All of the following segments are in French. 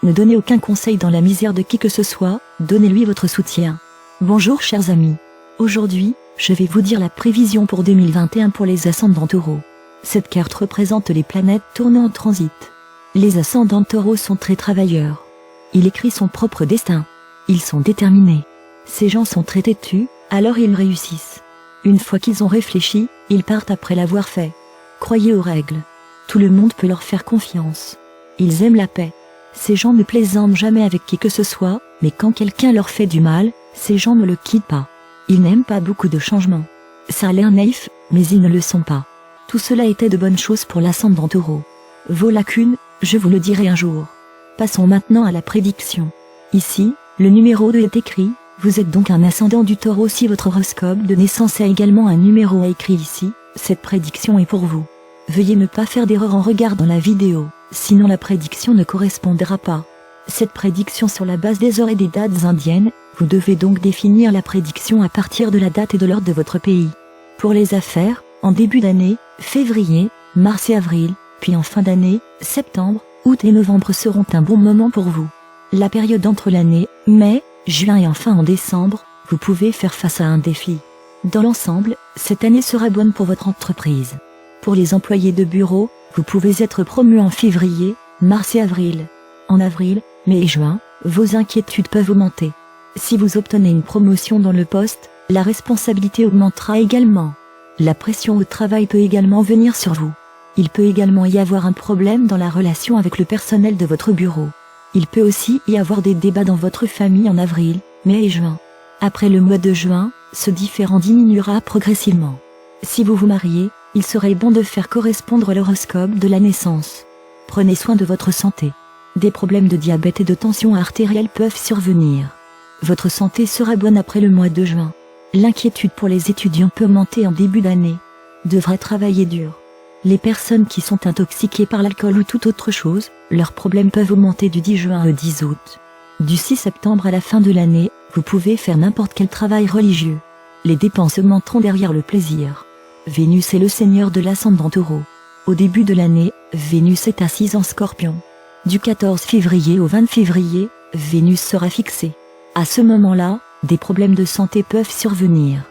Ne donnez aucun conseil dans la misère de qui que ce soit, donnez-lui votre soutien. Bonjour chers amis. Aujourd'hui, je vais vous dire la prévision pour 2021 pour les ascendants taureaux. Cette carte représente les planètes tournant en transit. Les ascendants taureaux sont très travailleurs. Il écrit son propre destin. Ils sont déterminés. Ces gens sont très têtus, alors ils réussissent. Une fois qu'ils ont réfléchi, ils partent après l'avoir fait. Croyez aux règles. Tout le monde peut leur faire confiance. Ils aiment la paix. Ces gens ne plaisantent jamais avec qui que ce soit, mais quand quelqu'un leur fait du mal, ces gens ne le quittent pas. Ils n'aiment pas beaucoup de changements. Ça a l'air naïf, mais ils ne le sont pas. Tout cela était de bonnes choses pour l'ascendant taureau. Vos lacunes, je vous le dirai un jour. Passons maintenant à la prédiction. Ici, le numéro 2 est écrit, vous êtes donc un ascendant du taureau si votre horoscope de naissance a également un numéro écrit ici, cette prédiction est pour vous. Veuillez ne pas faire d'erreur en regardant la vidéo, sinon la prédiction ne correspondra pas. Cette prédiction sur la base des heures et des dates indiennes, vous devez donc définir la prédiction à partir de la date et de l'heure de votre pays. Pour les affaires, en début d'année, février, mars et avril, puis en fin d'année, septembre, août et novembre seront un bon moment pour vous. La période entre l'année, mai, juin et enfin en décembre, vous pouvez faire face à un défi. Dans l'ensemble, cette année sera bonne pour votre entreprise. Pour les employés de bureau, vous pouvez être promu en février, mars et avril. En avril, mai et juin, vos inquiétudes peuvent augmenter. Si vous obtenez une promotion dans le poste, la responsabilité augmentera également. La pression au travail peut également venir sur vous. Il peut également y avoir un problème dans la relation avec le personnel de votre bureau. Il peut aussi y avoir des débats dans votre famille en avril, mai et juin. Après le mois de juin, ce différend diminuera progressivement. Si vous vous mariez, il serait bon de faire correspondre l'horoscope de la naissance. Prenez soin de votre santé. Des problèmes de diabète et de tension artérielle peuvent survenir. Votre santé sera bonne après le mois de juin. L'inquiétude pour les étudiants peut augmenter en début d'année. Devraient travailler dur. Les personnes qui sont intoxiquées par l'alcool ou toute autre chose, leurs problèmes peuvent augmenter du 10 juin au 10 août. Du 6 septembre à la fin de l'année, vous pouvez faire n'importe quel travail religieux. Les dépenses augmenteront derrière le plaisir. Vénus est le seigneur de l'ascendant taureau. Au début de l'année, Vénus est assise en Scorpion. Du 14 février au 20 février, Vénus sera fixée. À ce moment-là, des problèmes de santé peuvent survenir.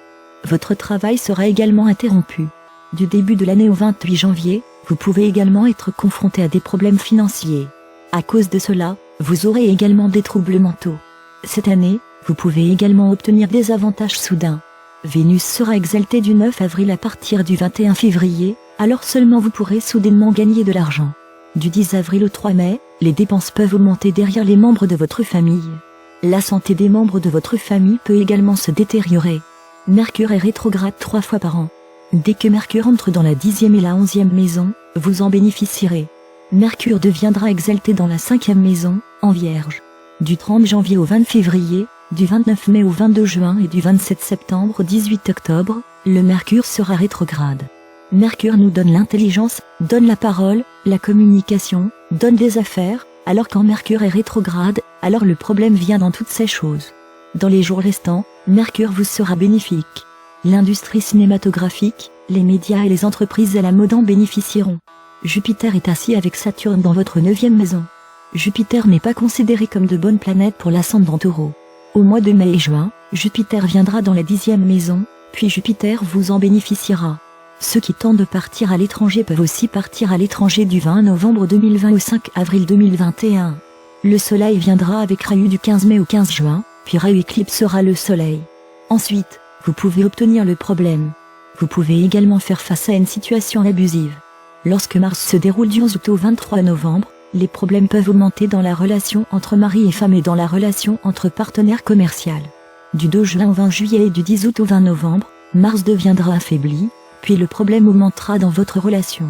Votre travail sera également interrompu. Du début de l'année au 28 janvier, vous pouvez également être confronté à des problèmes financiers. À cause de cela, vous aurez également des troubles mentaux. Cette année, vous pouvez également obtenir des avantages soudains. Vénus sera exaltée du 9 avril à partir du 21 février, alors seulement vous pourrez soudainement gagner de l'argent. Du 10 avril au 3 mai, les dépenses peuvent augmenter derrière les membres de votre famille. La santé des membres de votre famille peut également se détériorer. Mercure est rétrograde 3 fois par an. Dès que Mercure entre dans la 10e et la 11e maison, vous en bénéficierez. Mercure deviendra exalté dans la 5e maison, en Vierge. Du 30 janvier au 20 février, du 29 mai au 22 juin et du 27 septembre au 18 octobre, le Mercure sera rétrograde. Mercure nous donne l'intelligence, donne la parole, la communication, donne des affaires, alors quand Mercure est rétrograde, alors le problème vient dans toutes ces choses. Dans les jours restants, Mercure vous sera bénéfique. L'industrie cinématographique, les médias et les entreprises à la mode en bénéficieront. Jupiter est assis avec Saturne dans votre 9e maison. Jupiter n'est pas considéré comme de bonnes planètes pour l'ascendant taureau. Au mois de mai et juin, Jupiter viendra dans la 10e maison, puis Jupiter vous en bénéficiera. Ceux qui tentent de partir à l'étranger peuvent aussi partir à l'étranger du 20 novembre 2020 au 5 avril 2021. Le soleil viendra avec Rahu du 15 mai au 15 juin, puis Rahu éclipsera le soleil. Ensuite, vous pouvez obtenir le problème. Vous pouvez également faire face à une situation abusive. Lorsque Mars se déroule du 11 août au 23 novembre, les problèmes peuvent augmenter dans la relation entre mari et femme et dans la relation entre partenaires commerciaux. Du 2 juin au 20 juillet et du 10 août au 20 novembre, Mars deviendra affaibli, puis le problème augmentera dans votre relation.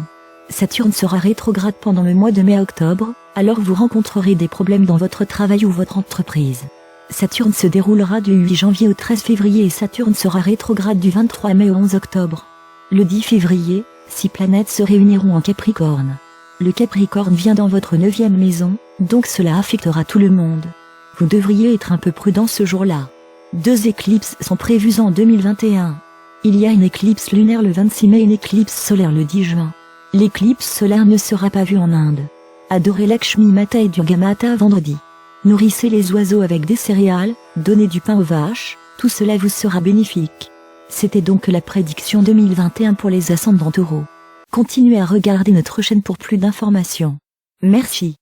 Saturne sera rétrograde pendant le mois de mai à octobre, alors vous rencontrerez des problèmes dans votre travail ou votre entreprise. Saturne se déroulera du 8 janvier au 13 février et Saturne sera rétrograde du 23 mai au 11 octobre. Le 10 février, 6 planètes se réuniront en Capricorne. Le Capricorne vient dans votre 9e maison, donc cela affectera tout le monde. Vous devriez être un peu prudent ce jour-là. 2 éclipses sont prévues en 2021. Il y a une éclipse lunaire le 26 mai et une éclipse solaire le 10 juin. L'éclipse solaire ne sera pas vue en Inde. Adorez Lakshmi Mata et Durga Mata vendredi. Nourrissez les oiseaux avec des céréales, donnez du pain aux vaches, tout cela vous sera bénéfique. C'était donc la prédiction 2021 pour les ascendants Taureaux. Continuez à regarder notre chaîne pour plus d'informations. Merci.